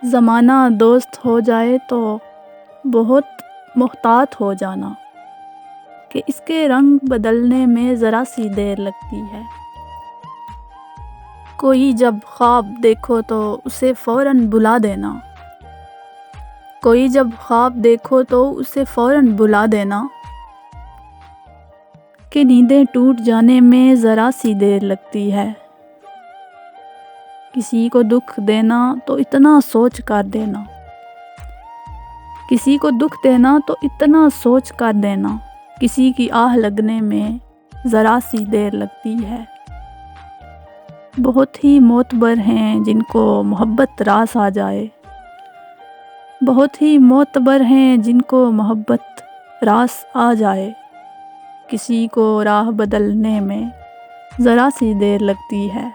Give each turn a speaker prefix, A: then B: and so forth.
A: ज़माना दोस्त हो जाए तो बहुत मुहतात हो जाना कि इसके रंग बदलने में ज़रा सी देर लगती है। कोई जब ख्वाब देखो तो उसे फ़ौरन बुला देना, कोई जब ख्वाब देखो तो उसे फ़ौरन बुला देना कि नींदें टूट जाने में ज़रा सी देर लगती है। किसी को दुख देना तो इतना सोच कर देना, किसी को दुख देना तो इतना सोच कर देना, किसी की आह लगने में ज़रा सी देर लगती है। बहुत ही मोतबर हैं जिनको मोहब्बत रास आ जाए, बहुत ही मोतबर हैं जिनको मोहब्बत रास आ जाए, किसी को राह बदलने में ज़रा सी देर लगती है।